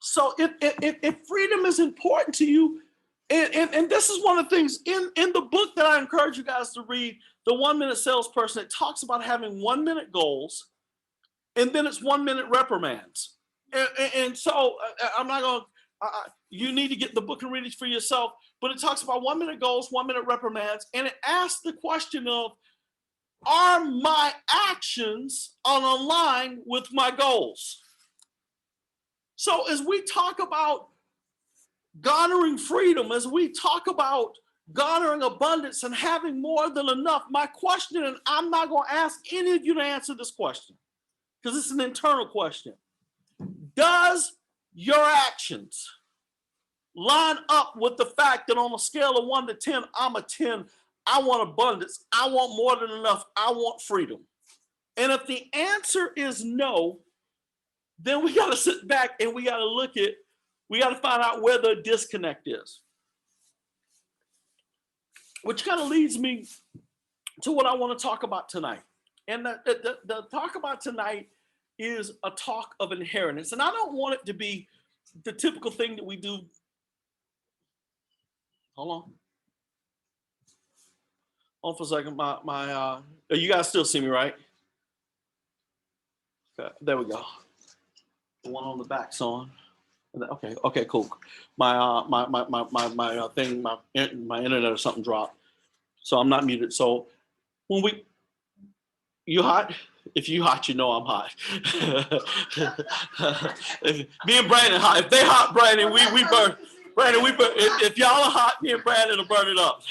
So if freedom is important to you, and this is one of the things in the book that I encourage you guys to read, The 1 Minute Salesperson, it talks about having 1 minute goals, and then it's 1 minute reprimands. And so I'm not going to, you need to get the book and read it for yourself, but it talks about 1 minute goals, 1 minute reprimands, and it asks the question of, are my actions on line with my goals? So as we talk about garnering freedom, as we talk about garnering abundance and having more than enough, my question, and I'm not going to ask any of you to answer this question because it's an internal question. Does your actions line up with the fact that on a scale of 1 to 10, I'm a 10, I want abundance, I want more than enough, I want freedom? And if the answer is no, then we got to sit back and we got to look at, we got to find out where the disconnect is. Which kind of leads me to what I want to talk about tonight. And the talk about tonight is a talk of inheritance. And I don't want it to be the typical thing that we do. Hold on for a second. You guys still see me, right? Okay, there we go. The one on the back's on. Okay, cool. My thing, my internet or something dropped, so I'm not muted. So when you hot? If you hot, you know I'm hot. Me and Brandon hot. If they hot, Brandon, we burn. Brandon, we burn. If y'all are hot, me and Brandon will burn it up.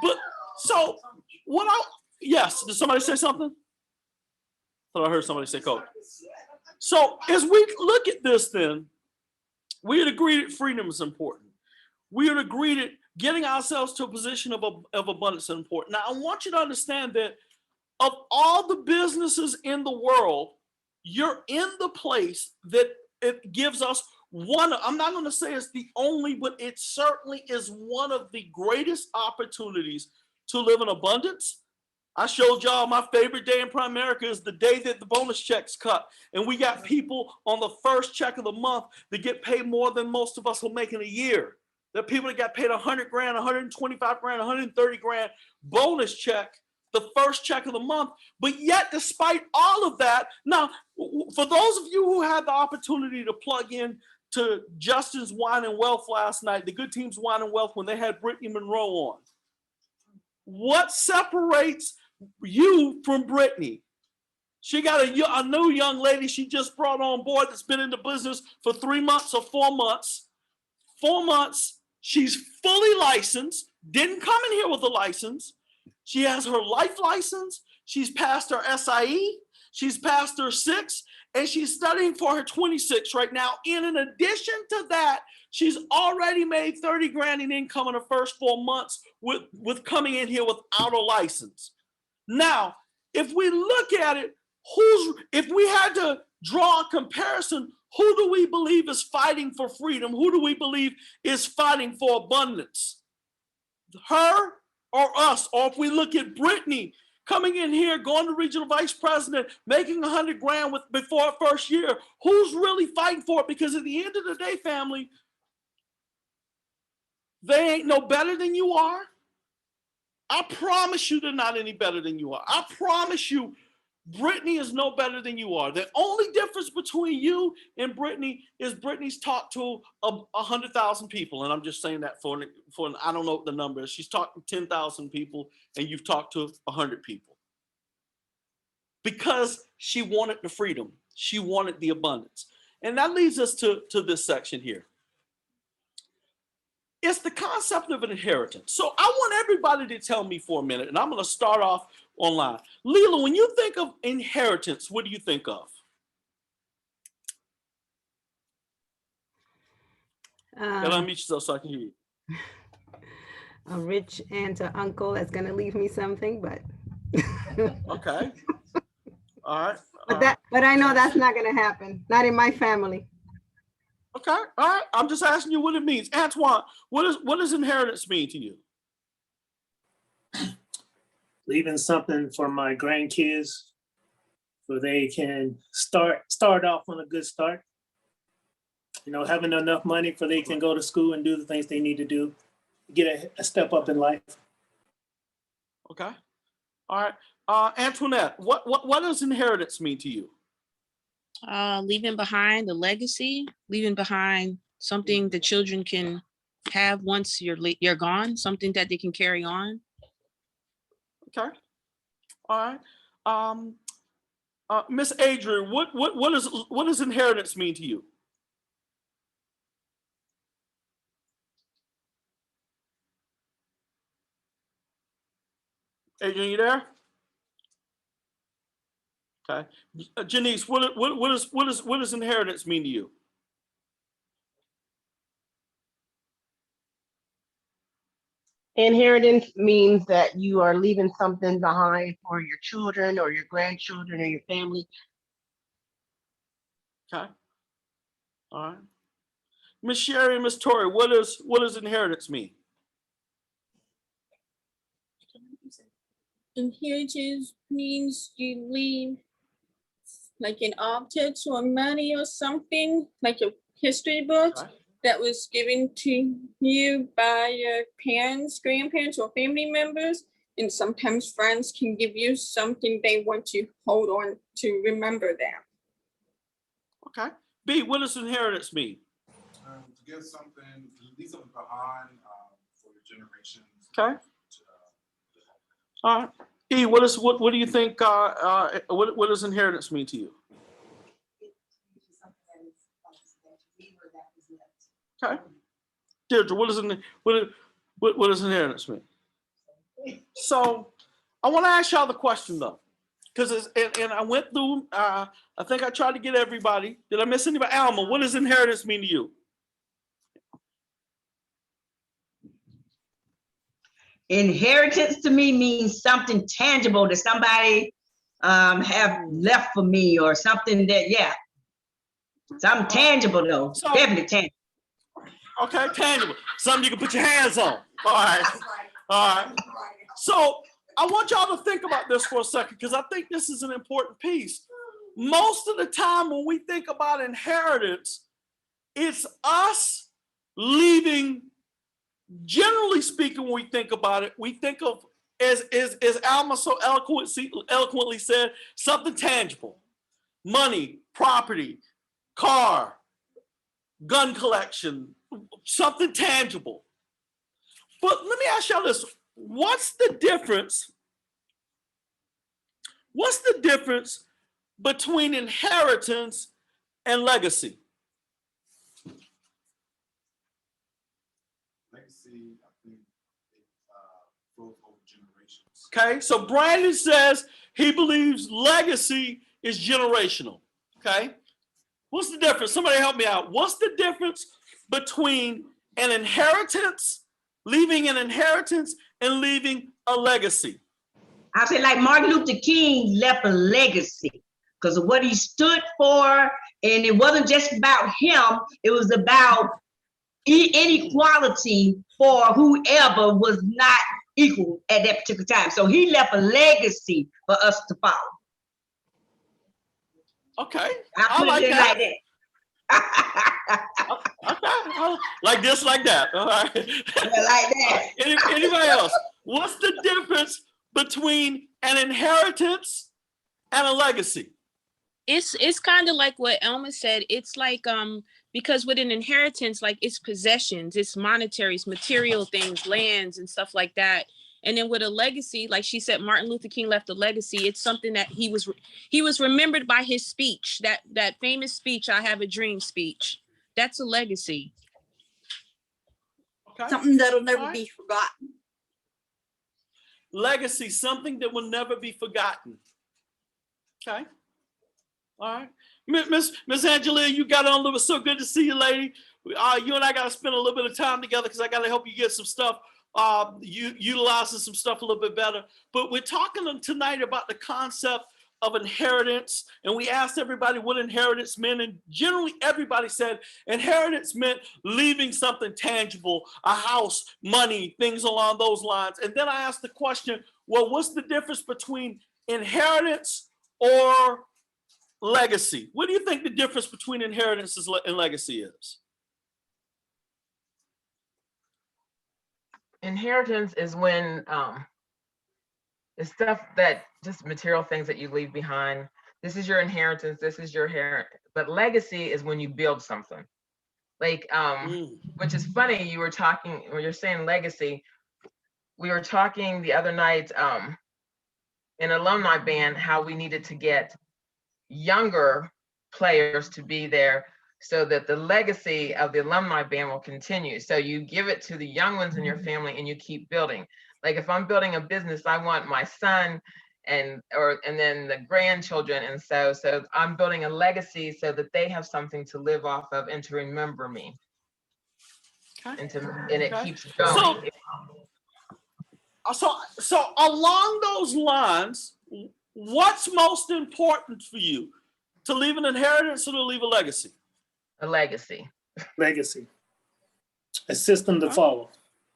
But so yes, did somebody say something? I thought I heard somebody say coach. So as we look at this, then we had agreed that freedom is important. We had agreed that getting ourselves to a position of abundance is important. Now, I want you to understand that of all the businesses in the world, you're in the place that it gives us one. I'm not going to say it's the only, but it certainly is one of the greatest opportunities to live in abundance. I showed y'all my favorite day in Primerica is the day that the bonus checks cut. And we got people on the first check of the month that get paid more than most of us will make in a year. There are people that got paid 100 grand, 125 grand, 130 grand bonus check, the first check of the month. But yet, despite all of that, now, for those of you who had the opportunity to plug in to Justin's Wine and Wealth last night, the Good Team's Wine and Wealth, when they had Brittany Monroe on, what separates you from Brittany? She got a new young lady she just brought on board that's been in the business for 3 months or 4 months. 4 months, she's fully licensed, didn't come in here with a license. She has her life license. She's passed her SIE. She's passed her 6, and she's studying for her 26 right now. And in addition to that, she's already made 30 grand in income in her first 4 months with coming in here without a license. Now, if we look at it, if we had to draw a comparison, who do we believe is fighting for freedom? Who do we believe is fighting for abundance? Her or us? Or if we look at Brittany coming in here, going to regional vice president, making 100 grand before her first year, who's really fighting for it? Because at the end of the day, family, they ain't no better than you are. I promise you they're not any better than you are. I promise you Brittany is no better than you are. The only difference between you and Brittany is Brittany's talked to 100,000 people. And I'm just saying that for I don't know what the number is. She's talked to 10,000 people and you've talked to 100 people. Because she wanted the freedom. She wanted the abundance. And that leads us to this section here. It's the concept of an inheritance. So I want everybody to tell me for a minute, and I'm going to start off online. Leela, when you think of inheritance, what do you think of? Gotta unmute yourself so I can hear you. A rich aunt or uncle that's going to leave me something, but. Okay. All right. But I know that's not going to happen. Not in my family. Okay. All right. I'm just asking you what it means. Antoine, what does inheritance mean to you? Leaving something for my grandkids so they can start off on a good start. having enough money for they can go to school and do the things they need to do, get a step up in life. Okay. All right. Antoinette, what does inheritance mean to you? Leaving behind a legacy, leaving behind something the children can have once you're gone, something that they can carry on. Okay. All right. Miss Adrian, what does inheritance mean to you? Adrian, you there? Okay. Janice, what does inheritance mean to you? Inheritance means that you are leaving something behind for your children or your grandchildren or your family. Okay. All right. Miss Sherry and Miss Tori, what does inheritance mean? Inheritance means you leave like an object or money or something, like a history book Okay. that was given to you by your parents, grandparents, or family members. And sometimes friends can give you something they want to hold on to remember them. Okay. B, what does inheritance mean? To get something, to leave something behind for your generations. Okay. All right. E, what do you think? What does inheritance mean to you? Okay. Deirdre, what does inheritance mean? So, I want to ask y'all the question though, because and I went through. I think I tried to get everybody. Did I miss anybody? Alma, what does inheritance mean to you? Inheritance to me means something tangible that somebody have left for me, or something that, yeah, something tangible though, So- definitely tangible. Okay, tangible. Something you can put your hands on. All right. All right. So I want y'all to think about this for a second, because I think this is an important piece. Most of the time when we think about inheritance, it's us leaving, generally speaking, when we think about it, we think of, as Alma so eloquently said, something tangible. Money, property, car, gun collection, something tangible. But let me ask y'all this. What's the difference? What's the difference between inheritance and legacy? Legacy, I think it flows over generations. Okay, so Brandon says he believes legacy is generational. Okay, what's the difference? Somebody help me out. What's the difference between an inheritance, leaving an inheritance, and leaving a legacy? I say like Martin Luther King left a legacy because of what he stood for, and it wasn't just about him, it was about inequality for whoever was not equal at that particular time. So he left a legacy for us to follow. Okay, I put like it that. like that. Okay, like this, like that. All right. Yeah, like that. Anybody else? What's the difference between an inheritance and a legacy? It's kind of like what Elma said. It's like because with an inheritance, like it's possessions, it's monetaries, material things, lands and stuff like that. And then with a legacy, like she said, Martin Luther King left a legacy. It's something that he was remembered by his speech, that famous speech, "I Have a Dream" speech. That's a legacy. Okay. Something that'll never All right. be forgotten. Legacy, something that will never be forgotten. Okay. All right. Miss Angela, you got on a little bit. So good to see you, lady. You and I got to spend a little bit of time together because I got to help you get some stuff, utilizing some stuff a little bit better. But we're talking tonight about the concept of inheritance, and we asked everybody what inheritance meant, and generally everybody said inheritance meant leaving something tangible, a house, money, things along those lines. And then I asked the question, well, what's the difference between inheritance or legacy. What do you think the difference between inheritance and legacy is? Inheritance is when it's stuff that just material things that you leave behind. This is your inheritance. This is your inheritance. But legacy is when you build something. Like, which is funny. You were talking, or you're saying legacy. We were talking the other night in alumni band how we needed to get younger players to be there so that the legacy of the alumni band will continue. So you give it to the young ones in your family and you keep building. Like if I'm building a business, I want my son and then the grandchildren. And so I'm building a legacy so that they have something to live off of and to remember me. Okay. And it keeps going. So along those lines, what's most important for you? To leave an inheritance or to leave a legacy? A legacy. Legacy. A system to follow.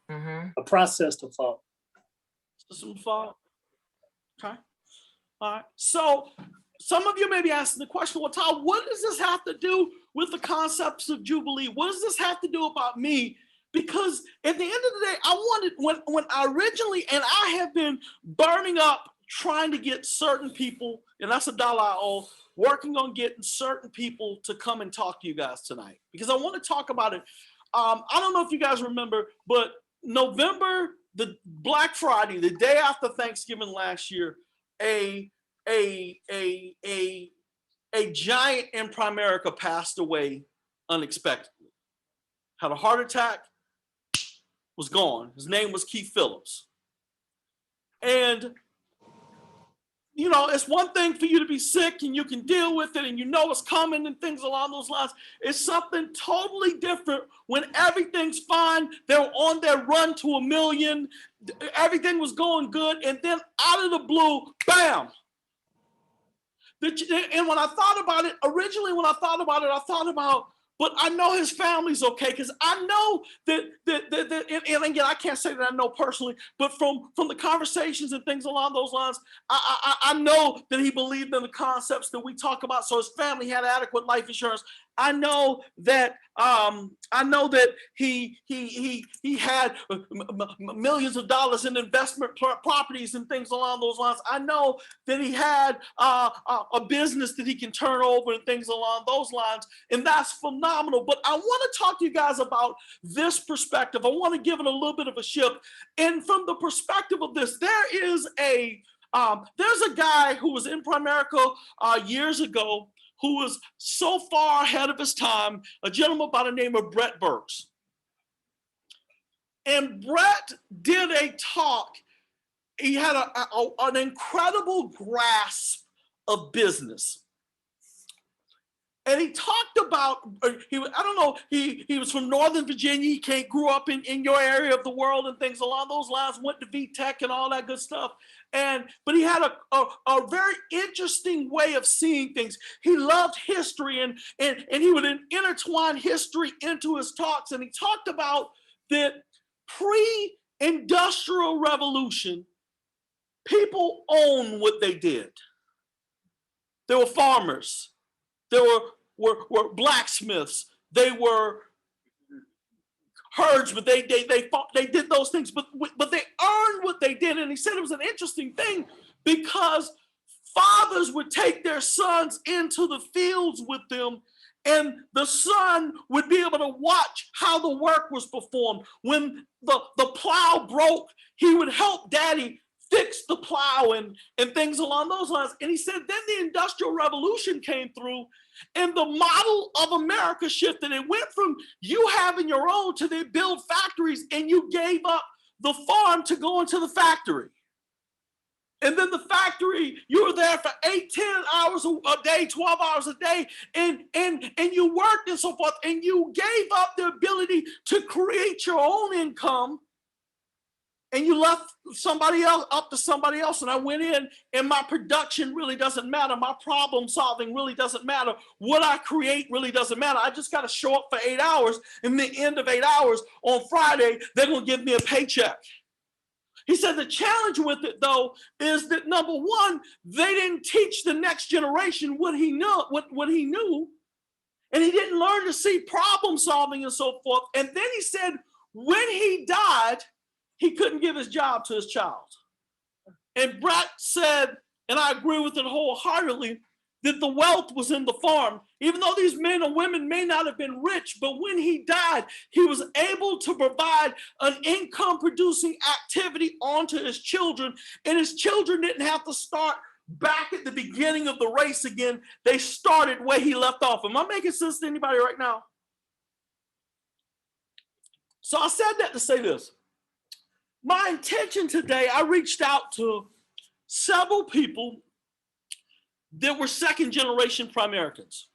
A process to follow. System to follow. Okay. All right. So some of you may be asking the question, well, Todd, what does this have to do with the concepts of Jubilee? What does this have to do about me? Because at the end of the day, I wanted, when I originally, and I have been burning up trying to get certain people, and that's $1 I owe, working on getting certain people to come and talk to you guys tonight. Because I want to talk about it. I don't know if you guys remember, but November, the Black Friday, the day after Thanksgiving last year, a giant in Primerica passed away unexpectedly. Had a heart attack, was gone. His name was Keith Phillips. And, you know, it's one thing for you to be sick and you can deal with it and you know it's coming and things along those lines. It's something totally different when everything's fine. They're on their run to 1 million. Everything was going good. And then out of the blue, bam. And when I thought about it, originally when I thought about, but I know his family's okay because I know that and again, I can't say that I know personally, but from the conversations and things along those lines, I know that he believed in the concepts that we talk about. So his family had adequate life insurance. I know that he had millions of dollars in investment properties and things along those lines. I know that he had a business that he can turn over and things along those lines, and that's phenomenal. But I want to talk to you guys about this perspective. I want to give it a little bit of a shift. And from the perspective of this, there's a guy who was in Primerica years ago who was so far ahead of his time, a gentleman by the name of Brett Burks. And Brett did a talk. He had an incredible grasp of business. And he talked about, he was from Northern Virginia. He grew up in your area of the world and things along those lines, went to VTech and all that good stuff. But he had a very interesting way of seeing things. He loved history and he would intertwine history into his talks. And he talked about that pre-industrial revolution, people owned what they did. They were farmers. They were blacksmiths. They were herdsmen. They did those things, but they earned what they did. And he said it was an interesting thing because fathers would take their sons into the fields with them, and the son would be able to watch how the work was performed. When the plow broke, he would help daddy fix the plow and things along those lines. And he said then the Industrial Revolution came through and the model of America shifted. It went from you having your own to they build factories and you gave up the farm to go into the factory. And then the factory, you were there for 8, 10 hours a day, 12 hours a day, and you worked and so forth, and you gave up the ability to create your own income. And you left somebody else up to somebody else. And I went in and my production really doesn't matter. My problem solving really doesn't matter. What I create really doesn't matter. I just got to show up for 8 hours. And the end of 8 hours on Friday, they're going to give me a paycheck. He said the challenge with it, though, is that number one, they didn't teach the next generation what he knew, and he didn't learn to see problem solving and so forth. And then he said when he died, he couldn't give his job to his child. And Brett said, and I agree with it wholeheartedly, that the wealth was in the farm. Even though these men and women may not have been rich, but when he died, he was able to provide an income producing activity onto his children, and his children didn't have to start back at the beginning of the race again. They started where he left off. Am I making sense to anybody right now? So I said that to say this. My intention today, I reached out to several people that were second generation Primericans.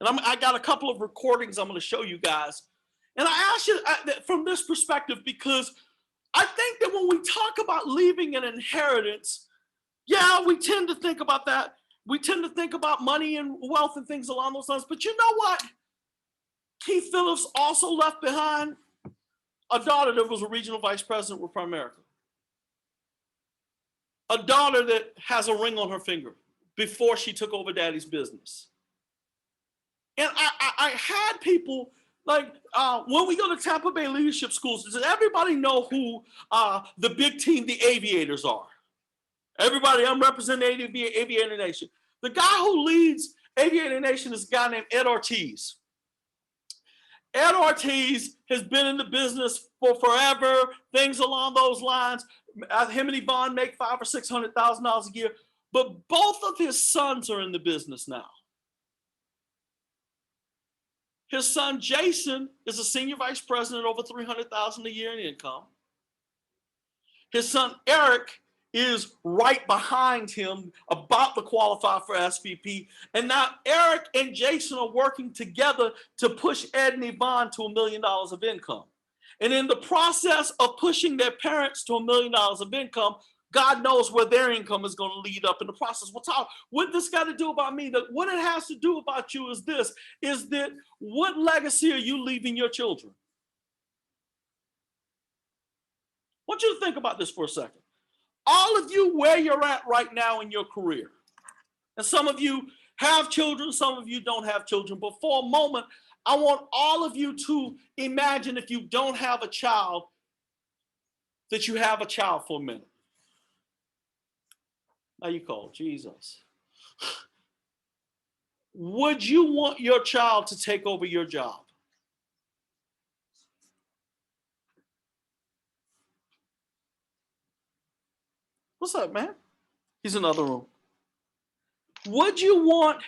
And I got a couple of recordings I'm going to show you guys. And I ask you from this perspective, because I think that when we talk about leaving an inheritance, yeah, we tend to think about that. We tend to think about money and wealth and things along those lines. But you know what? Keith Phillips also left behind a daughter that was a regional vice president with Primerica. A daughter that has a ring on her finger before she took over daddy's business. And I had people like, when we go to Tampa Bay Leadership Schools, does everybody know who the big team, the Aviators, are? Everybody, I'm representing Aviator Nation. The guy who leads Aviator Nation is a guy named Ed Ortiz. Ed Ortiz has been in the business for forever, things along those lines. Him and Yvonne make $500,000 or $600,000 a year. But both of his sons are in the business now. His son, Jason, is a senior vice president, over $300,000 a year in income. His son, Eric, is right behind him, about to qualify for SVP. And now Eric and Jason are working together to push Ed and Yvonne to $1 million of income. And in the process of pushing their parents to $1 million of income, God knows where their income is going to lead up in the process. What this got to do about me, what it has to do about you is this, is that what legacy are you leaving your children? I want you to think about this for a second. All of you, where you're at right now in your career, and some of you have children, some of you don't have children, but for a moment, I want all of you to imagine, if you don't have a child, that you have a child for a minute. Now you call Jesus. Would you want your child to take over your job? What's up, man? He's in the other room. Would you want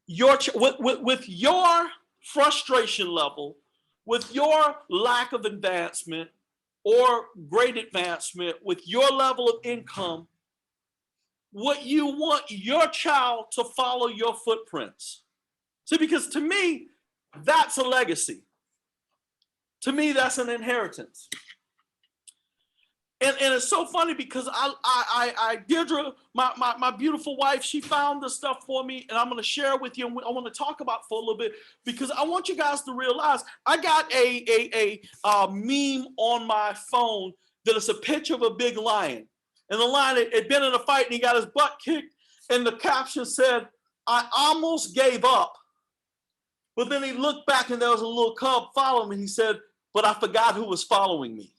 your with your frustration level, with your lack of advancement or great advancement, with your level of income, would you want your child to follow your footprints? See, because to me, that's a legacy. To me, that's an inheritance. And it's so funny because Deirdre, my beautiful wife, she found this stuff for me, and I'm going to share it with you. And I want to talk about it for a little bit, because I want you guys to realize I got a meme on my phone that is a picture of a big lion. And the lion had been in a fight and he got his butt kicked. And the caption said, "I almost gave up." But then he looked back and there was a little cub following me. He said, "But I forgot who was following me."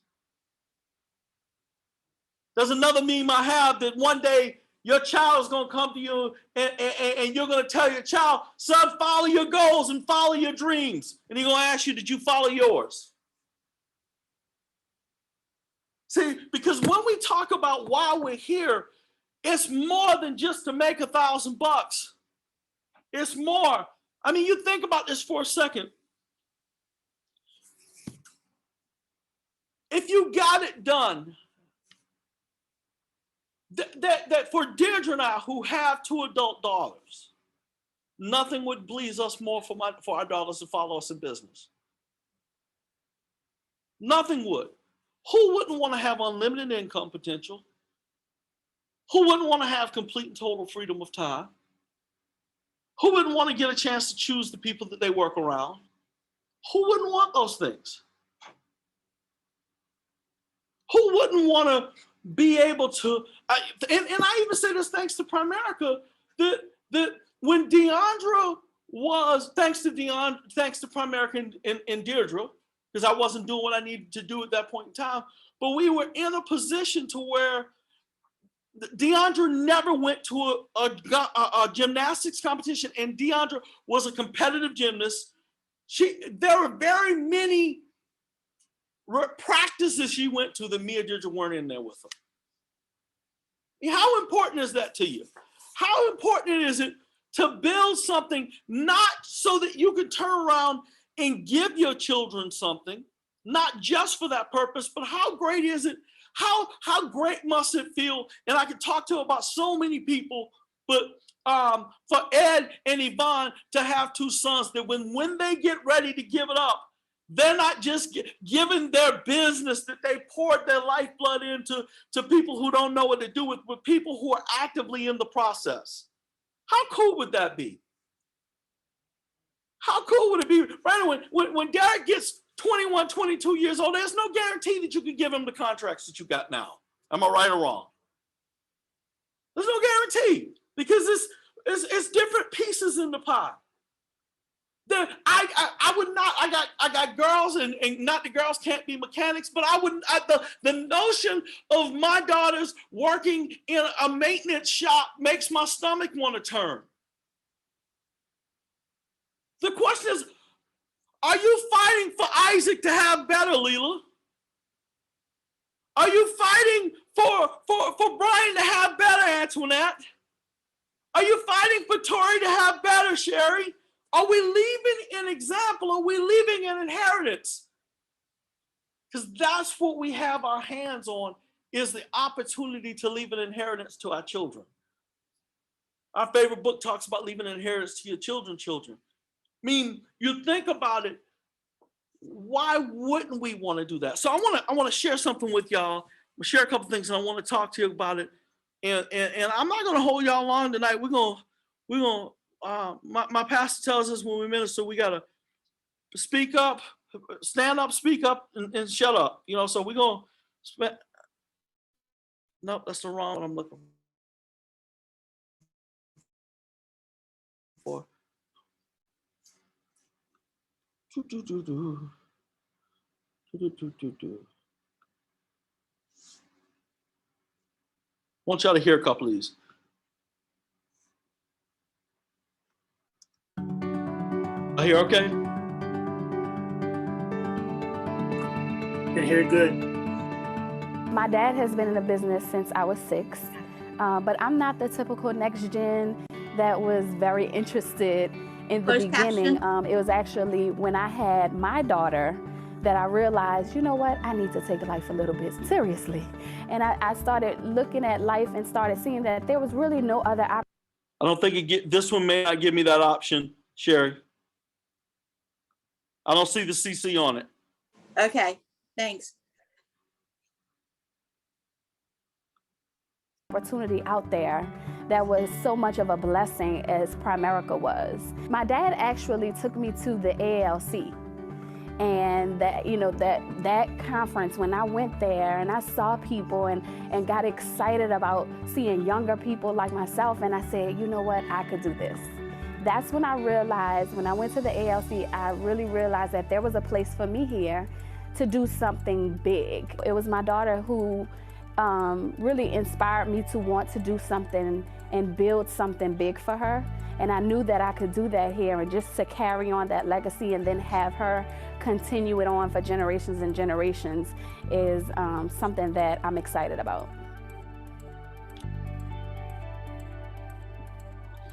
There's another meme I have that one day your child is going to come to you and you're going to tell your child, "Son, follow your goals and follow your dreams." And he's going to ask you, "Did you follow yours?" See, because when we talk about why we're here, it's more than just to make $1,000. It's more. I mean, you think about this for a second. If you got it done, that for Deirdre and I, who have 2 adult daughters, nothing would please us more for our daughters to follow us in business. Nothing would. Who wouldn't want to have unlimited income potential? Who wouldn't want to have complete and total freedom of time? Who wouldn't want to get a chance to choose the people that they work around? Who wouldn't want those things? Who wouldn't want to be able to, and I even say this thanks to Primerica, that when Deandra was, thanks to Primerica and Deirdre, because I wasn't doing what I needed to do at that point in time, but we were in a position to where Deandra never went to a gymnastics competition, and Deandra was a competitive gymnast. There were very many practices she went to that me and Deirdre weren't in there with her. How important is that to you? How important is it to build something not so that you can turn around and give your children something, not just for that purpose, but how great is it? How great must it feel? And I could talk to about so many people, but for Ed and Yvonne to have two sons that when they get ready to give it up, they're not just giving their business that they poured their lifeblood into to people who don't know what to do with people who are actively in the process. How cool would that be? How cool would it be? Brandon, when Derek gets 21, 22 years old, there's no guarantee that you can give him the contracts that you got now. Am I right or wrong? There's no guarantee because it's different pieces in the pie. I would not, I got girls and not the girls can't be mechanics, but the notion of my daughters working in a maintenance shop makes my stomach want to turn. The question is, are you fighting for Isaac to have better, Leela? Are you fighting for Brian to have better, Antoinette? Are you fighting for Tori to have better, Sherry? Are we leaving an example? Are we leaving an inheritance? Because that's what we have our hands on, is the opportunity to leave an inheritance to our children. Our favorite book talks about leaving an inheritance to your children. I mean, you think about it, why wouldn't we want to do that? So I want to share something with y'all. I'll share a couple things and I want to talk to you about it. And I'm not going to hold y'all long tonight. We're going my pastor tells us when we minister, we got to speak up, stand up, speak up, and shut up. You know, so we're going to nope, that's the wrong one I'm looking for. Want y'all to hear a couple of these. I hear okay? Can hear good. My dad has been in the business since I was 6, but I'm not the typical next gen that was very interested in the beginning. It was actually when I had my daughter that I realized, you know what, I need to take life a little bit seriously. And I started looking at life and started seeing that there was really no other option. I don't think this one may not give me that option, Sherry. I don't see the CC on it. Okay, thanks. Opportunity out there that was so much of a blessing as Primerica was. My dad actually took me to the ALC, and that conference, when I went there and I saw people and got excited about seeing younger people like myself, and I said, you know what, I could do this. That's when I realized, when I went to the ALC, I really realized that there was a place for me here to do something big. It was my daughter who really inspired me to want to do something and build something big for her. And I knew that I could do that here, and just to carry on that legacy and then have her continue it on for generations and generations is something that I'm excited about.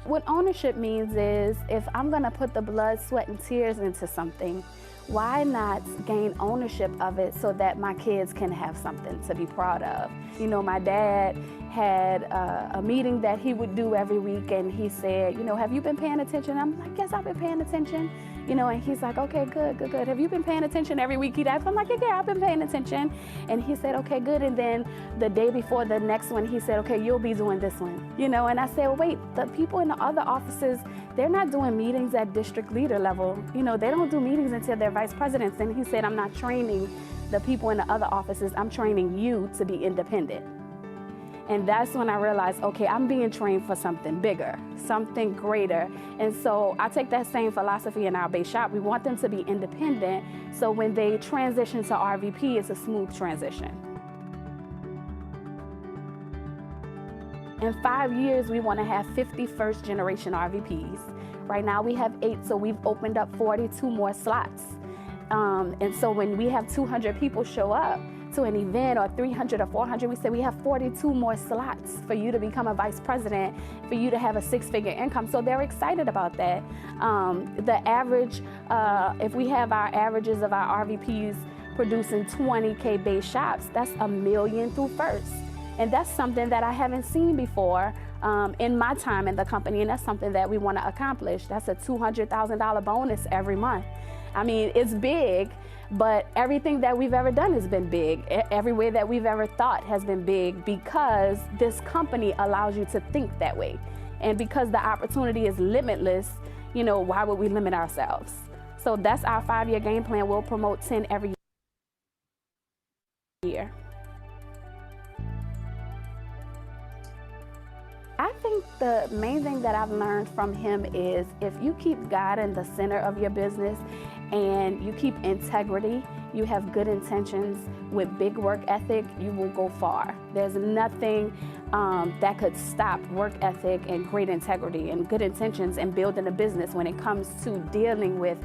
What ownership means is, if I'm gonna put the blood, sweat, and tears into something, why not gain ownership of it so that my kids can have something to be proud of? You know, my dad had a meeting that he would do every week, and he said, you know, have you been paying attention? I'm like, yes, I've been paying attention. You know, and he's like, okay, good. Have you been paying attention every week? He'd ask, I'm like, yeah, I've been paying attention. And he said, okay, good. And then the day before the next one, he said, okay, you'll be doing this one. You know, and I said, well, wait, the people in the other offices, they're not doing meetings at district leader level. You know, they don't do meetings until they're vice presidents. And he said, I'm not training the people in the other offices, I'm training you to be independent. And that's when I realized, okay, I'm being trained for something bigger, something greater. And so I take that same philosophy in our base shop. We want them to be independent, so when they transition to RVP, it's a smooth transition. In 5 years, we want to have 50 first generation RVPs. Right now we have 8, so we've opened up 42 more slots. And so when we have 200 people show up to an event, or 300 or 400, we say we have 42 more slots for you to become a vice president, for you to have a 6-figure income. So they're excited about that. The average, if we have our averages of our RVPs producing 20K base shops, that's $1 million through first. And that's something that I haven't seen before in my time in the company, and that's something that we want to accomplish. That's a $200,000 bonus every month. I mean, it's big, but everything that we've ever done has been big. Every way that we've ever thought has been big, because this company allows you to think that way. And because the opportunity is limitless, you know, why would we limit ourselves? So that's our 5-year game plan. We'll promote 10 every year. I think the main thing that I've learned from him is, if you keep God in the center of your business and you keep integrity, you have good intentions with big work ethic, you will go far. There's nothing that could stop work ethic and great integrity and good intentions and building a business when it comes to dealing with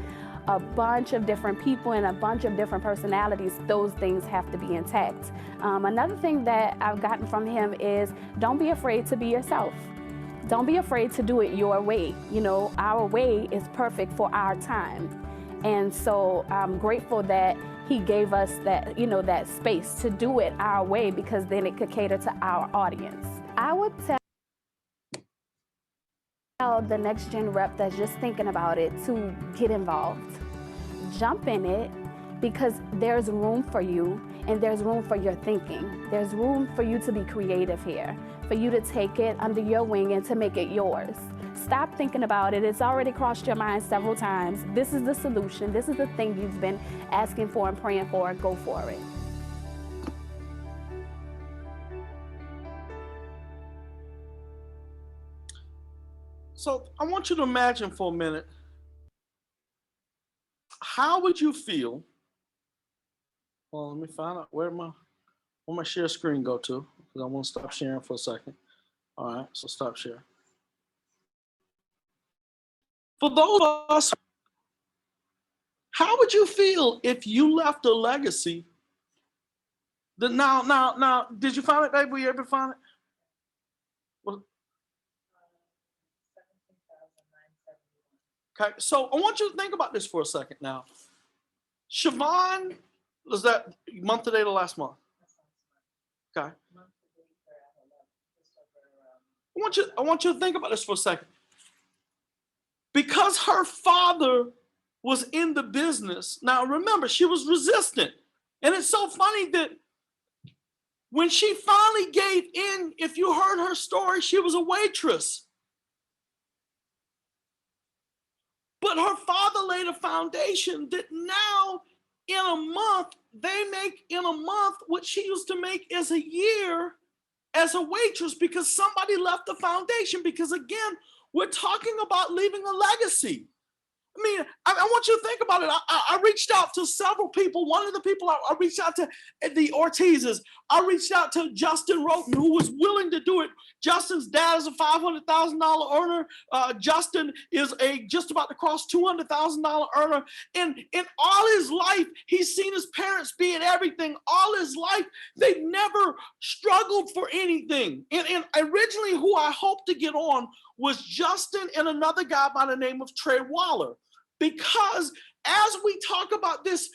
a bunch of different people and a bunch of different personalities. Those things have to be intact. Another thing that I've gotten from him is, don't be afraid to be yourself. Don't be afraid to do it your way. You know, our way is perfect for our time. And so I'm grateful that he gave us that, you know, that space to do it our way, because then it could cater to our audience. I would tell the next gen rep that's just thinking about it to get involved. Jump in it, because there's room for you and there's room for your thinking. There's room for you to be creative here, for you to take it under your wing and to make it yours. Stop thinking about it. It's already crossed your mind several times. This is the solution. This is the thing you've been asking for and praying for. Go for it. So I want you to imagine for a minute, how would you feel? Well, let me find out where my share screen go to, because I want to stop sharing for a second. All right, so stop sharing. For those of us, how would you feel if you left a legacy that now, did you find it, babe? Were you able to find it? Well, okay, so I want you to think about this for a second now. Siobhan, was that month to date or last month? Okay. I want you to think about this for a second. Because her father was in the business. Now remember, she was resistant. And it's so funny that when she finally gave in, if you heard her story, she was a waitress. But her father laid a foundation that now in a month, they make in a month what she used to make as a year as a waitress, because somebody left the foundation. Because again, we're talking about leaving a legacy. I mean, I want you to think about it. I reached out to several people. One of the people I reached out to, the Ortizes. I reached out to Justin Roten, who was willing to do it. Justin's dad is a $500,000 earner. Justin is just about to cross $200,000 earner. And in all his life, he's seen his parents be at everything. All his life, they've never struggled for anything. And originally, who I hoped to get on was Justin and another guy by the name of Trey Waller. Because as we talk about this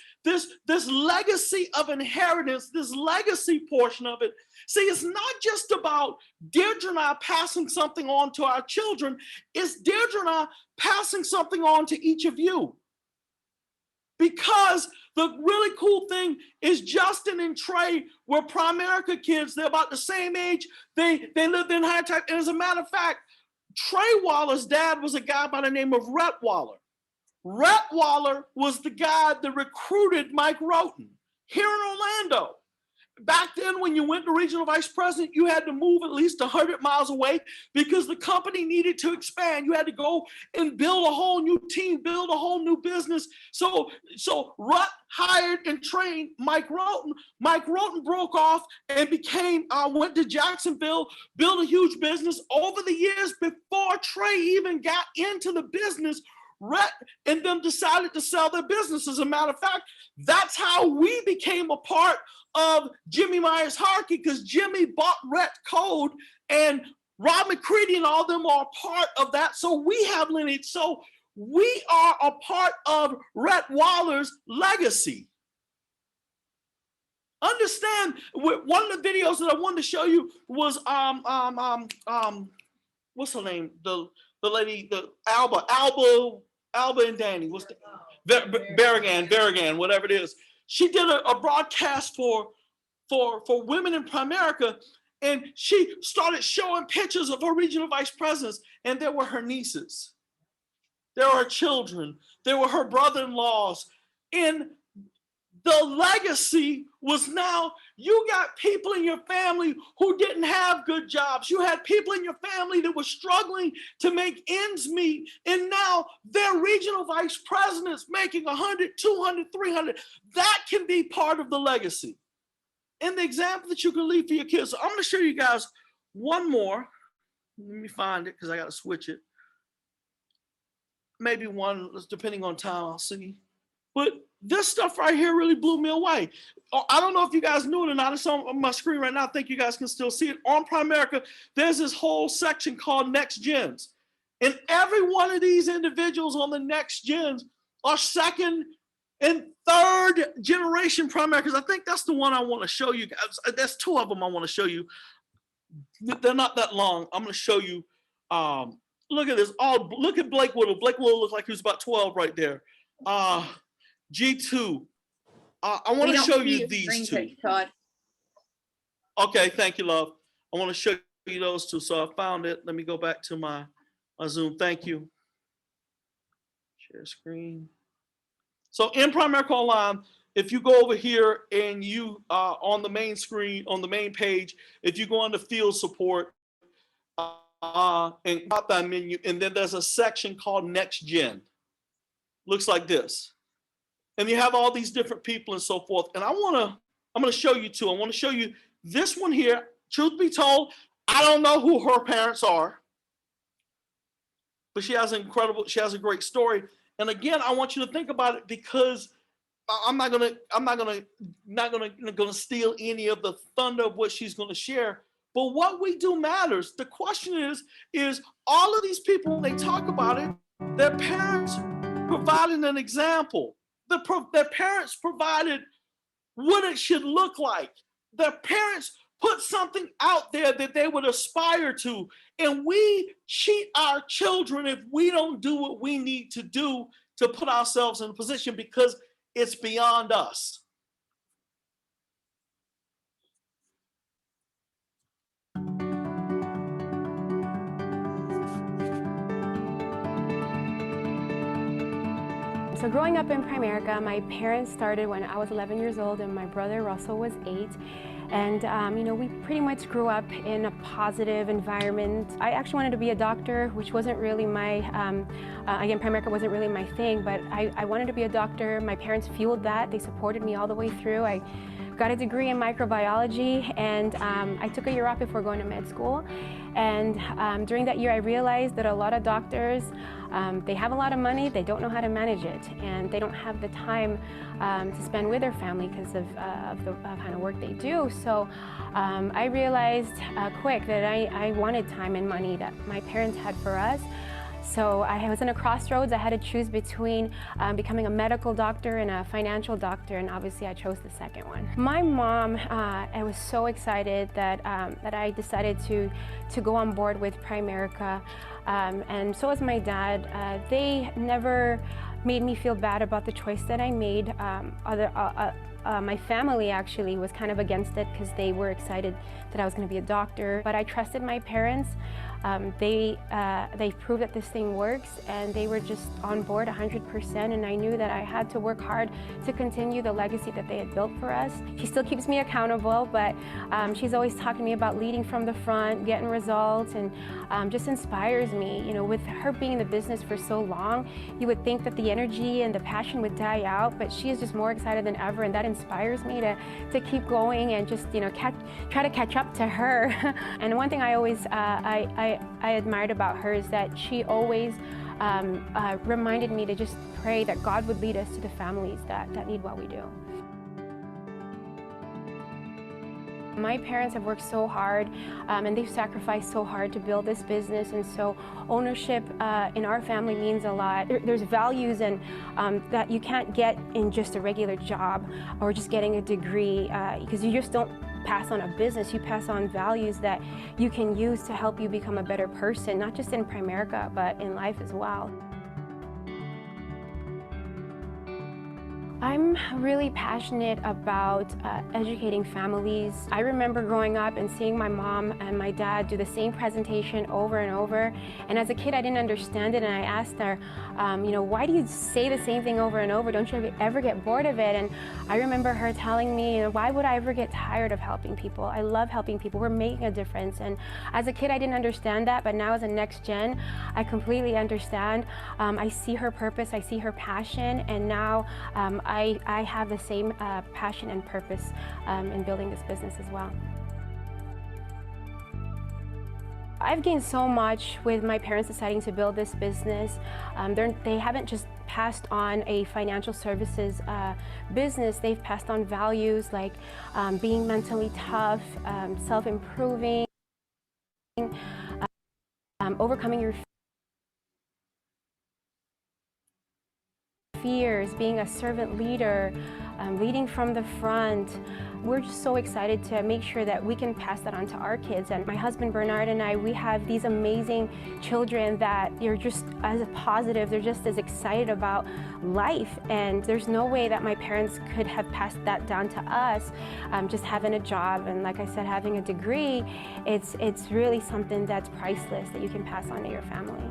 legacy of inheritance, this legacy portion of it, see, it's not just about Deirdre and I passing something on to our children. It's Deirdre and I passing something on to each of you. Because the really cool thing is Justin and Trey were Primerica kids. They're about the same age. They lived in High Tech. And as a matter of fact, Trey Waller's dad was a guy by the name of Rhett Waller. Rhett Waller was the guy that recruited Mike Roten. here in Orlando. Back then, when you went to regional vice president, you had to move at least 100 miles away because the company needed to expand. You had to go and build a whole new team, build a whole new business. So Rutt hired and trained Mike Roten. Mike Roten broke off and went to Jacksonville, built a huge business. Over the years, before Trey even got into the business, Rhett and them decided to sell their business. As a matter of fact, that's how we became a part of Jimmy Myers Harkey, because Jimmy bought Rhett Code, and Rob McCready and all them are a part of that. So we have lineage. So we are a part of Rhett Waller's legacy. Understand, one of the videos that I wanted to show you was what's her name? The lady, the Alba and Danny. What's the Berrigan, whatever it is. She did a broadcast for Women in Primerica, and she started showing pictures of her regional vice presidents, and there were her nieces, there were her children, there were her brother-in-laws, and the legacy was now you got people in your family who didn't have good jobs. You had people in your family that were struggling to make ends meet. And now they're regional vice presidents making 100, 200, 300. That can be part of the legacy. And the example that you can leave for your kids. So I'm going to show you guys one more. Let me find it because I got to switch it. Maybe one, depending on time, I'll see. But this stuff right here really blew me away. I don't know if you guys knew it or not. It's on my screen right now. I think you guys can still see it. On Primerica, there's this whole section called Next Gens. And every one of these individuals on the Next Gens are second and third generation Primerica. I think that's the one I want to show you guys. There's two of them I want to show you. They're not that long. I'm going to show you. Look at this. Oh, look at Blake Whittle. Blake Whittle looks like he was about 12 right there. G2. I want to show you these two. Okay, thank you, love. I want to show you those two. So I found it. Let me go back to my Zoom. Thank you. Share screen. So in Primerica Online, if you go over here and you on the main screen, on the main page, if you go on the field support and drop that menu, and then there's a section called Next Gen. Looks like this. And you have all these different people and so forth. And I'm going to show you two. I want to show you this one here. Truth be told, I don't know who her parents are, but she has a great story. And again, I want you to think about it, because I'm not gonna steal any of the thunder of what she's gonna share. But what we do matters. The question is all of these people, when they talk about it, their parents provided an example. Their parents provided what it should look like. Their parents put something out there that they would aspire to. And we cheat our children if we don't do what we need to do to put ourselves in a position, because it's beyond us. So growing up in Primerica, my parents started when I was 11 years old and my brother Russell was 8. And we pretty much grew up in a positive environment. I actually wanted to be a doctor, which wasn't really my, again, Primerica wasn't really my thing, but I wanted to be a doctor. My parents fueled that. They supported me all the way through. I got a degree in microbiology, and I took a year off before going to med school. And during that year, I realized that a lot of doctors, they have a lot of money, they don't know how to manage it, and they don't have the time to spend with their family because of the kind of work they do. So I realized quick that I wanted time and money that my parents had for us. So I was in a crossroads. I had to choose between becoming a medical doctor and a financial doctor, and obviously I chose the second one. My mom, I was so excited that I decided to go on board with Primerica, and so was my dad. They never made me feel bad about the choice that I made. My family actually was kind of against it because they were excited that I was going to be a doctor, but I trusted my parents. They've proved that this thing works, and they were just on board 100%. And I knew that I had to work hard to continue the legacy that they had built for us. She still keeps me accountable, but she's always talking to me about leading from the front, getting results, and just inspires me. You know, with her being in the business for so long, you would think that the energy and the passion would die out, but she is just more excited than ever, and that inspires me to keep going and just, you know, try to catch up to her. And one thing I always I admired about her is that she always reminded me to just pray that God would lead us to the families that need what we do. My parents have worked so hard and they've sacrificed so hard to build this business, and so ownership in our family means a lot. There's values and that you can't get in just a regular job or just getting a degree, because you just don't pass on a business, you pass on values that you can use to help you become a better person, not just in Primerica, but in life as well. I'm really passionate about educating families. I remember growing up and seeing my mom and my dad do the same presentation over and over. And as a kid, I didn't understand it. And I asked her, you know, why do you say the same thing over and over? Don't you ever get bored of it? And I remember her telling me, you know, why would I ever get tired of helping people? I love helping people. We're making a difference. And as a kid, I didn't understand that. But now as a next gen, I completely understand. I see her purpose. I see her passion. And now I have the same passion and purpose in building this business as well. I've gained so much with my parents deciding to build this business. They haven't just passed on a financial services business, they've passed on values like being mentally tough, self-improving, overcoming your fears, being a servant leader, leading from the front. We're just so excited to make sure that we can pass that on to our kids. And my husband Bernard and I, we have these amazing children that they're just as positive, they're just as excited about life. And there's no way that my parents could have passed that down to us, just having a job and, like I said, having a degree. It's really something that's priceless that you can pass on to your family.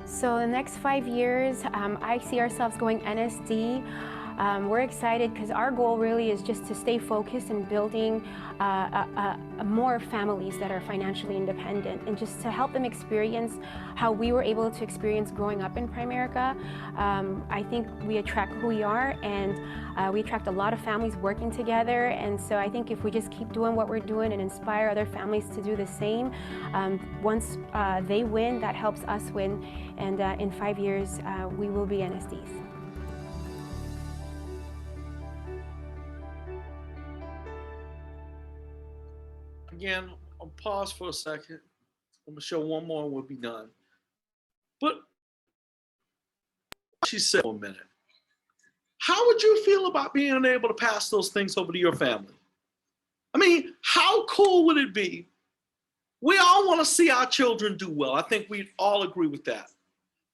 So the next 5 years, I see ourselves going NSD. We're excited because our goal really is just to stay focused in building more families that are financially independent, and just to help them experience how we were able to experience growing up in Primerica. I think we attract who we are, and we attract a lot of families working together. And so I think if we just keep doing what we're doing and inspire other families to do the same, once they win, that helps us win. And in 5 years, we will be NSDs. Again, I'll pause for a second. I'm gonna show one more and we'll be done. But she said for a minute, how would you feel about being able to pass those things over to your family? I mean, how cool would it be? We all want to see our children do well. I think we all agree with that.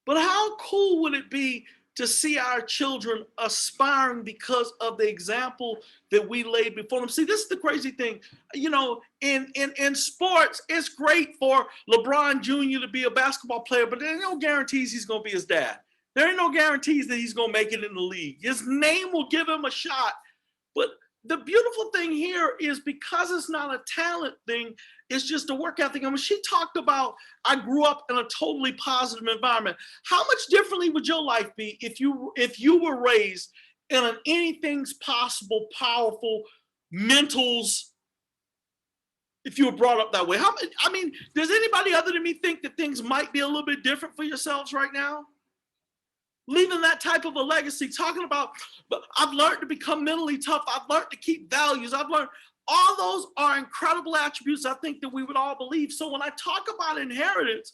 But how cool would it be to see our children aspiring because of the example that we laid before them? See, this is the crazy thing. You know, in sports, it's great for LeBron Jr. to be a basketball player, but there ain't no guarantees he's going to be his dad. There ain't no guarantees that he's going to make it in the league. His name will give him a shot. But the beautiful thing here is, because it's not a talent thing, it's just a work ethic. I mean, she talked about, I grew up in a totally positive environment. How much differently would your life be if you were raised in an anything's possible, powerful, mentals, if you were brought up that way? I mean, does anybody other than me think that things might be a little bit different for yourselves right now? Leaving that type of a legacy, talking about, but I've learned to become mentally tough. I've learned to keep values. I've learned, all those are incredible attributes I think that we would all believe. So when I talk about inheritance,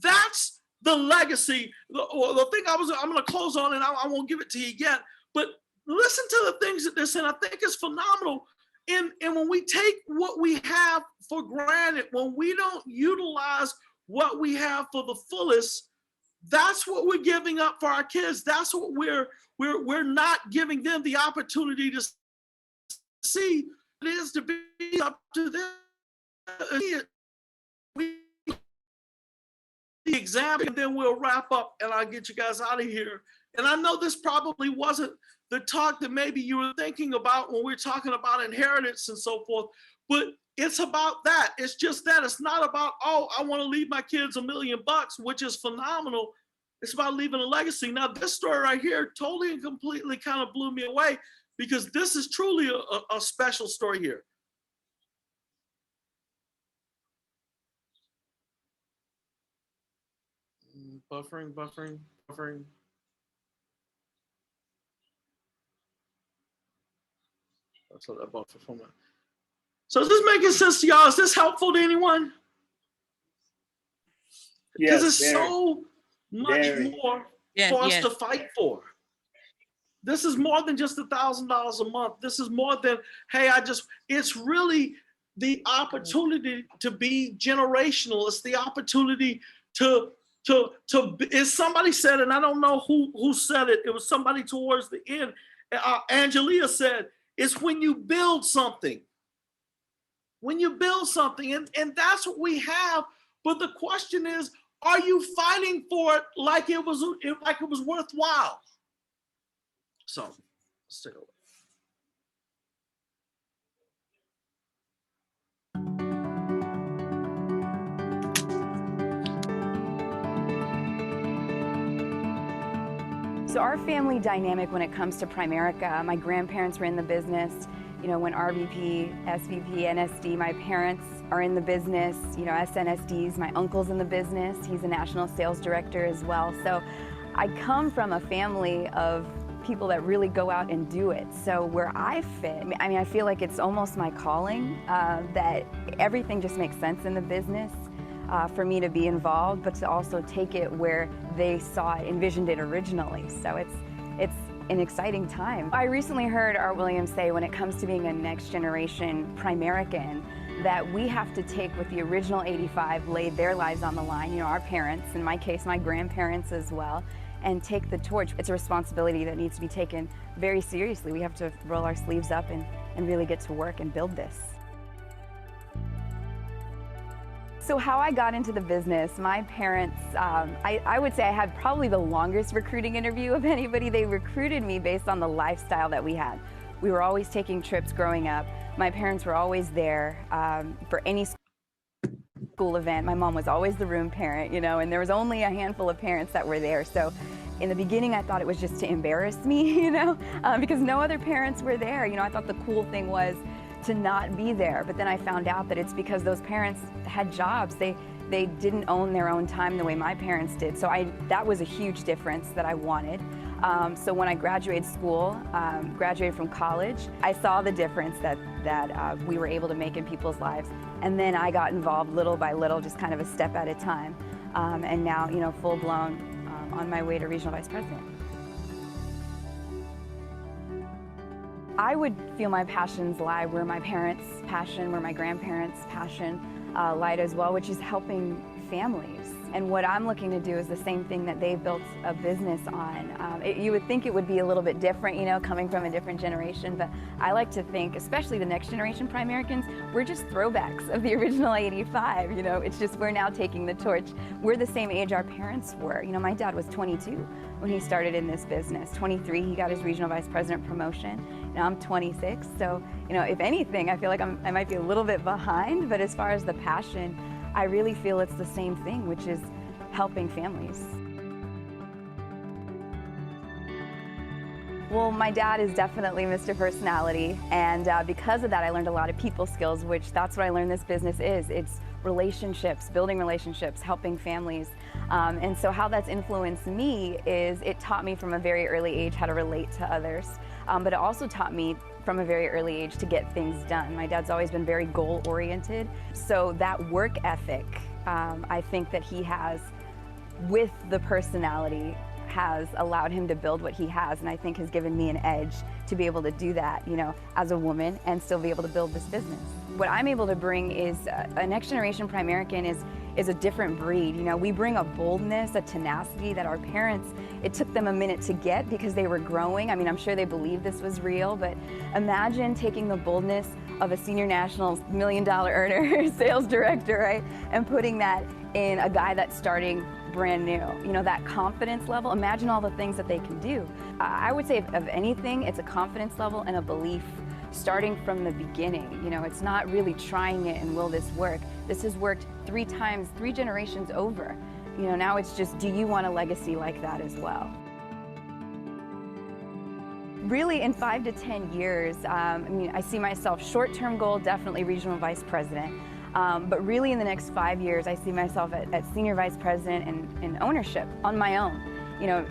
that's the legacy. The thing I'm going to close on, and I won't give it to you yet, but listen to the things that they're saying. I think it's phenomenal. And when we take what we have for granted, when we don't utilize what we have for the fullest, that's what we're giving up for our kids. That's what we're not giving them the opportunity to see. It is to be up to them. the example, and then we'll wrap up and I'll get you guys out of here. And I know this probably wasn't the talk that maybe you were thinking about when we're talking about inheritance and so forth, but it's about that. It's just that. It's not about, oh, I want to leave my kids $1 million, which is phenomenal. It's about leaving a legacy. Now, this story right here totally and completely kind of blew me away, because this is truly a special story here. Buffering. Let's let that buffer for a minute. So is this making sense to y'all? Is this helpful to anyone? Because it's so much more for us to fight for. This is more than just $1,000 a month. This is more than, hey, it's really the opportunity to be generational. It's the opportunity to as somebody said, and I don't know who said it. It was somebody towards the end. Angelia said, it's when you build something. When you build something, and that's what we have. But the question is, are you fighting for it like it was worthwhile? So let's take a look. So our family dynamic when it comes to Primerica, my grandparents were in the business, you know, when RVP, SVP, NSD, my parents are in the business, you know, SNSDs, my uncle's in the business, he's a national sales director as well. So I come from a family of people that really go out and do it. So where I fit, I mean, I feel like it's almost my calling, that everything just makes sense in the business. For me to be involved, but to also take it where they saw it, envisioned it originally. So it's an exciting time. I recently heard Art Williams say, when it comes to being a next generation Primerican, that we have to take what the original 85 laid their lives on the line, you know, our parents, in my case, my grandparents as well, and take the torch. It's a responsibility that needs to be taken very seriously. We have to roll our sleeves up and really get to work and build this. So how I got into the business, my parents, I would say I had probably the longest recruiting interview of anybody. They recruited me based on the lifestyle that we had. We were always taking trips growing up. My parents were always there for any school event. My mom was always the room parent, you know, and there was only a handful of parents that were there. So in the beginning, I thought it was just to embarrass me, you know, because no other parents were there. You know, I thought the cool thing was to not be there. But then I found out that it's because those parents had jobs. They didn't own their own time the way my parents did. So that was a huge difference that I wanted. So when I graduated school, graduated from college, I saw the difference that we were able to make in people's lives. And then I got involved little by little, just kind of a step at a time. And now, you know, full blown on my way to regional vice president. I would feel my passions lie where my parents' passion, where my grandparents' passion lied as well, which is helping families. And what I'm looking to do is the same thing that they built a business on. You would think it would be a little bit different, you know, coming from a different generation, but I like to think, especially the next generation Primericans, we're just throwbacks of the original 85, you know, it's just we're now taking the torch. We're the same age our parents were. You know, my dad was 22 when he started in this business. 23, he got his regional vice president promotion. Now I'm 26, so, you know, if anything, I feel like I might be a little bit behind, but as far as the passion, I really feel it's the same thing, which is helping families. Well, my dad is definitely Mr. Personality, and because of that, I learned a lot of people skills, which that's what I learned this business is. It's relationships, building relationships, helping families. And so how that's influenced me is it taught me from a very early age how to relate to others, but it also taught me from a very early age to get things done. My dad's always been very goal-oriented, so that work ethic, I think that he has with the personality has allowed him to build what he has, and I think has given me an edge to be able to do that, you know, as a woman and still be able to build this business. What I'm able to bring is a next generation Primerican is a different breed. You know, we bring a boldness, a tenacity that our parents, it took them a minute to get because they were growing. I mean, I'm sure they believed this was real, but imagine taking the boldness of a senior national $1 million earner, sales director, right? And putting that in a guy that's starting brand new. You know, that confidence level, imagine all the things that they can do. I would say of anything, it's a confidence level and a belief starting from the beginning. You know, it's not really trying it and will this work? This has worked 3 times, 3 generations over. You know, now it's just, do you want a legacy like that as well? Really, in 5 to 10 years, I mean, I see myself, short-term goal, definitely regional vice president. But really in the next 5 years, I see myself at senior vice president and ownership on my own. You know,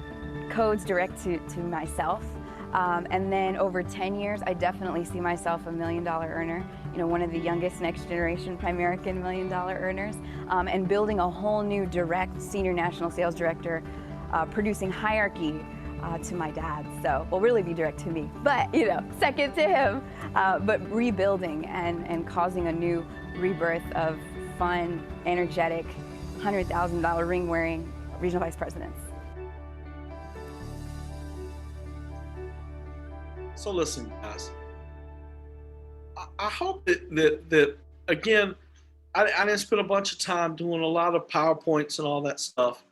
codes direct to myself. And then over 10 years, I definitely see myself a $1 million earner, you know, one of the youngest next generation Primerican $1 million earners, and building a whole new direct senior national sales director, producing hierarchy to my dad. So, will really be direct to me, but, you know, second to him, but rebuilding and causing a new rebirth of fun, energetic, $100,000 ring wearing regional vice presidents. So listen, guys, I hope that again, I didn't spend a bunch of time doing a lot of PowerPoints and all that stuff,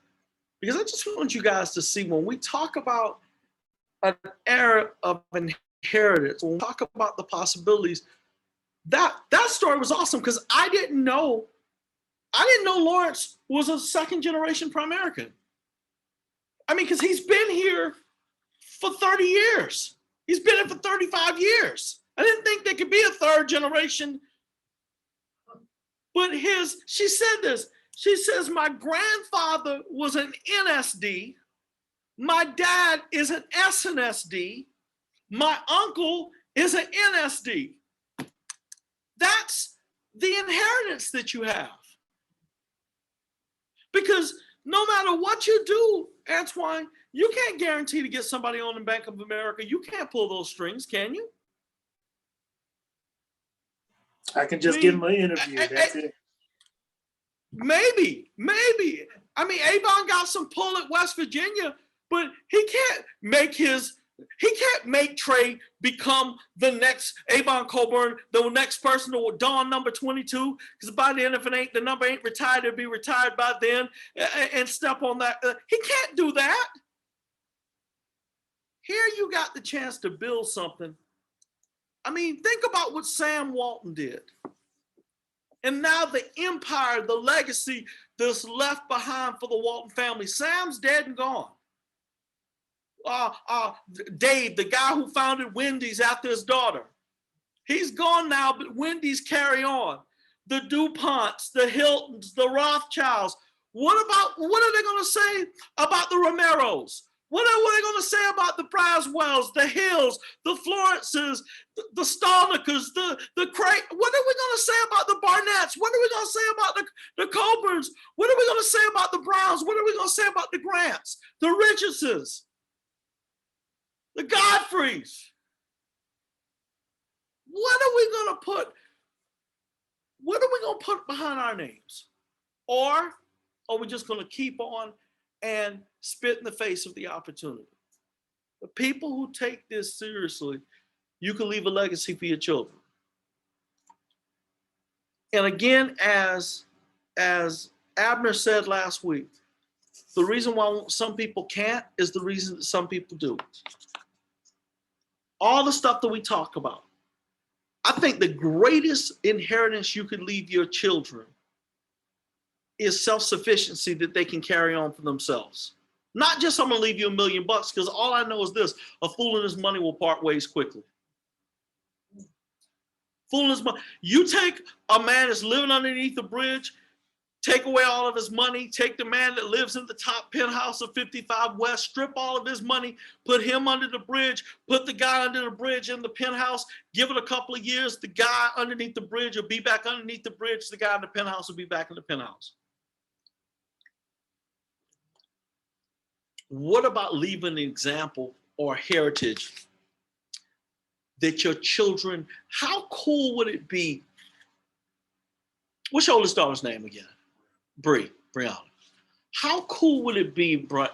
because I just want you guys to see when we talk about an era of inheritance, when we talk about the possibilities, that story was awesome, because I didn't know Lawrence was a second generation Primerican. I mean, because he's been here for 30 years. He's been here for 35 years. I didn't think there could be a third generation. But she said this. She says, my grandfather was an NSD. My dad is an SNSD. My uncle is an NSD. That's the inheritance that you have. Because no matter what you do, Antoine, you can't guarantee to get somebody on in Bank of America. You can't pull those strings, can you? I can just give him an interview. That's it. Maybe. I mean, Avon got some pull at West Virginia, but he can't make Trey become the next Avon Coburn, the next person to don number 22, because by then, if the number ain't retired, it'll be retired by then, and step on that. He can't do that. Here you got the chance to build something. I mean, think about what Sam Walton did. And now the empire, the legacy that's left behind for the Walton family. Sam's dead and gone. Dave, the guy who founded Wendy's after his daughter, he's gone now, but Wendy's carry on. The DuPonts, the Hiltons, the Rothschilds. What are they going to say about the Romeros? What are they going to say about the Braswells, the Hills, the Florences, the Stolnikers, the Craig? What are we going to say about the Barnetts? What are we going to say about the Coburns? What are we going to say about the Browns? What are we going to say about the Grants, the Richardses, the Godfreys? What are we going to put behind our names? Or are we just going to keep on and spit in the face of the opportunity? The people who take this seriously, you can leave a legacy for your children. And again, as Abner said last week, the reason why some people can't is the reason that some people do. All the stuff that we talk about. I think the greatest inheritance you could leave your children is self-sufficiency that they can carry on for themselves. Not just I'm gonna leave you $1 million, because all I know is this: a fool and his money will part ways quickly. Fool and his money. You take a man that's living underneath the bridge, take away all of his money, take the man that lives in the top penthouse of 55 West, strip all of his money, put him under the bridge, put the guy under the bridge in the penthouse, give it a couple of years, the guy underneath the bridge will be back underneath the bridge, the guy in the penthouse will be back in the penthouse. What about leaving an example or heritage that your children, how cool would it be? What's your oldest daughter's name again? Brianna, how cool would it be for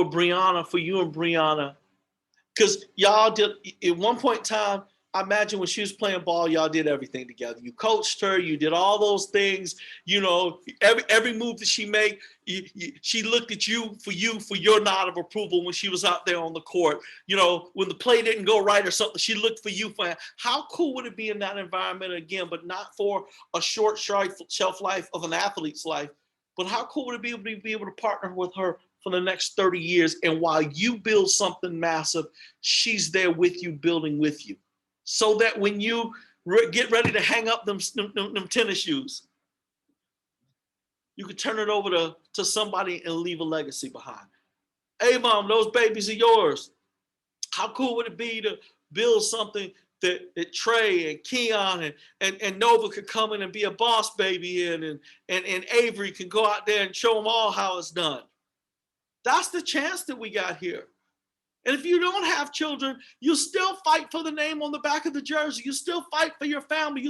Brianna, for you and Brianna? Because y'all did, at one point in time, I imagine when she was playing ball, y'all did everything together. You coached her, you did all those things, you know, every move that she made, she looked at you for your nod of approval when she was out there on the court. You know, when the play didn't go right or something, she looked for you for how cool would it be in that environment again, but not for a short shelf life of an athlete's life, but how cool would it be to be able to partner with her for the next 30 years, and while you build something massive, she's there with you, building with you. So that when you get ready to hang up them tennis shoes, you could turn it over to somebody and leave a legacy behind. Hey, Mom, those babies are yours. How cool would it be to build something that Trey and Keon and Nova could come in and be a boss baby in, and Avery can go out there and show them all how it's done. That's the chance that we got here. And if you don't have children, you still fight for the name on the back of the jersey. You still fight for your family.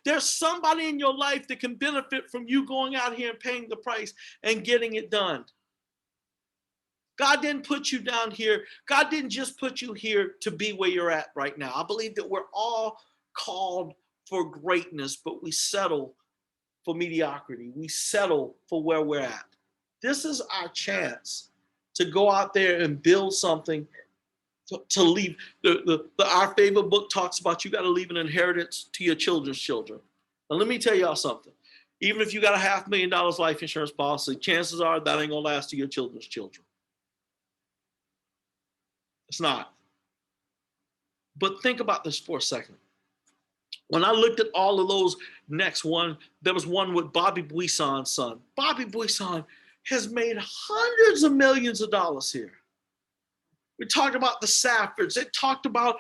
There's somebody in your life that can benefit from you going out here and paying the price and getting it done. God didn't put you down here. God didn't just put you here to be where you're at right now. I believe that we're all called for greatness, but we settle for mediocrity. We settle for where we're at. This is our chance to go out there and build something, to leave. Our favorite book talks about you got to leave an inheritance to your children's children. Now, let me tell y'all something. Even if you got a $500,000 life insurance policy, chances are that ain't going to last to your children's children. It's not. But think about this for a second. When I looked at all of those next one, there was one with Bobby Buisson's son. Bobby Buisson has made hundreds of millions of dollars here. We talked about the Saffords. They talked about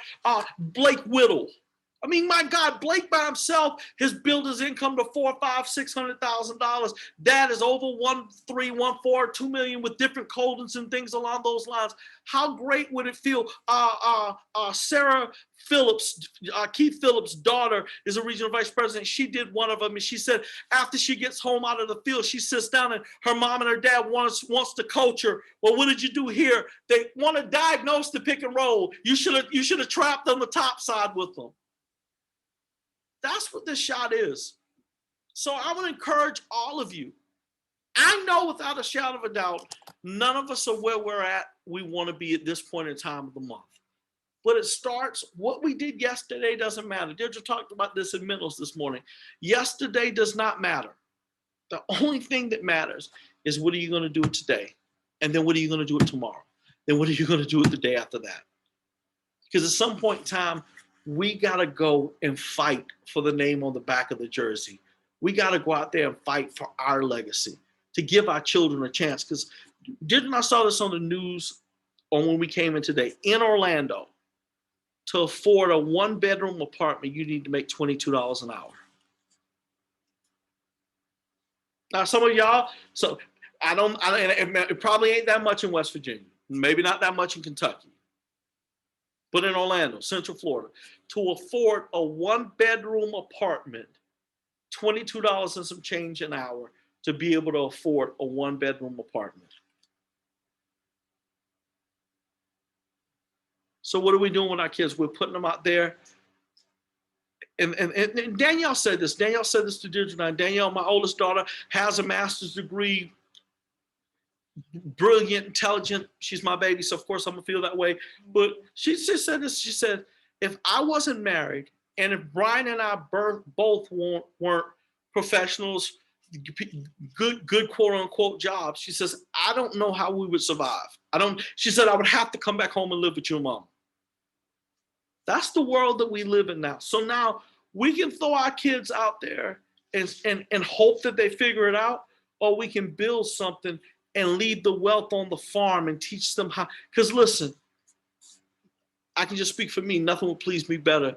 Blake Whittle. I mean, my God, Blake by himself has built his income to $400,000, $500,000, $600,000. Dad is over 1.3, 1.4, $2 million with different holdings and things along those lines. How great would it feel? Sarah Phillips, Keith Phillips' daughter, is a regional vice president. She did one of them, and she said after she gets home out of the field, she sits down and her mom and her dad wants to coach her. Well, what did you do here? They want to diagnose the pick and roll. You should have trapped on the top side with them. That's what this shot is. So I would encourage all of you. I know without a shadow of a doubt, none of us are where we're at. We want to be at this point in time of the month. But it starts, what we did yesterday doesn't matter. Deirdre talked about this in Middles this morning. Yesterday does not matter. The only thing that matters is what are you going to do it today? And then what are you going to do it tomorrow? Then what are you going to do it the day after that? Because at some point in time, we got to go and fight for the name on the back of the jersey. We got to go out there and fight for our legacy, to give our children a chance. Because didn't I saw this on the news or when we came in today? In Orlando, to afford a 1-bedroom apartment, you need to make $22 an hour. Now, some of y'all, so it probably ain't that much in West Virginia. Maybe not that much in Kentucky. But in Orlando, Central Florida, to afford a 1-bedroom apartment, $22 and some change an hour to be able to afford a 1-bedroom apartment. So what are we doing with our kids? We're putting them out there. And Danielle said this. Danielle said this to Deirdre and I. Danielle, my oldest daughter, has a master's degree. Brilliant, intelligent. She's my baby, so of course I'm gonna feel that way. But she just said this. She said, if I wasn't married, and if Brian and I both weren't professionals, good quote unquote jobs, she says, I don't know how we would survive. She said, I would have to come back home and live with your mom. That's the world that we live in now. So now we can throw our kids out there and hope that they figure it out, or we can build something and leave the wealth on the farm and teach them how. Because listen, I can just speak for me. Nothing would please me better.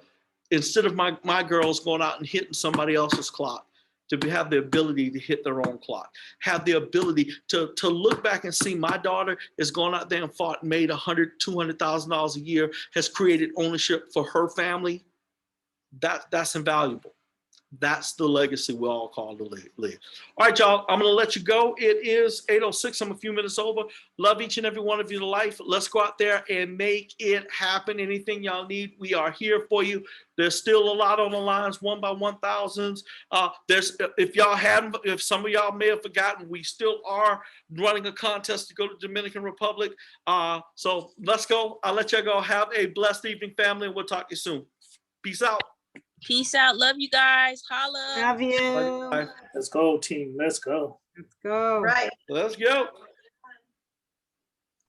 Instead of my girls going out and hitting somebody else's clock, to have the ability to hit their own clock, have the ability to look back and see my daughter has gone out there and fought, made $100,000, $200,000 a year, has created ownership for her family. That's invaluable. That's the legacy we all call to live. All right, y'all, I'm going to let you go. It is 8:06. I'm a few minutes over. Love each and every one of you to life. Let's go out there and make it happen. Anything y'all need, we are here for you. There's still a lot on the lines, 1 by 1,000s. If some of y'all may have forgotten, we still are running a contest to go to Dominican Republic. So let's go. I'll let y'all go. Have a blessed evening, family, and we'll talk to you soon. Peace out. Peace out. Love you guys. Holla. Love you. Let's go, team. Let's go. Let's go. Right. Let's go.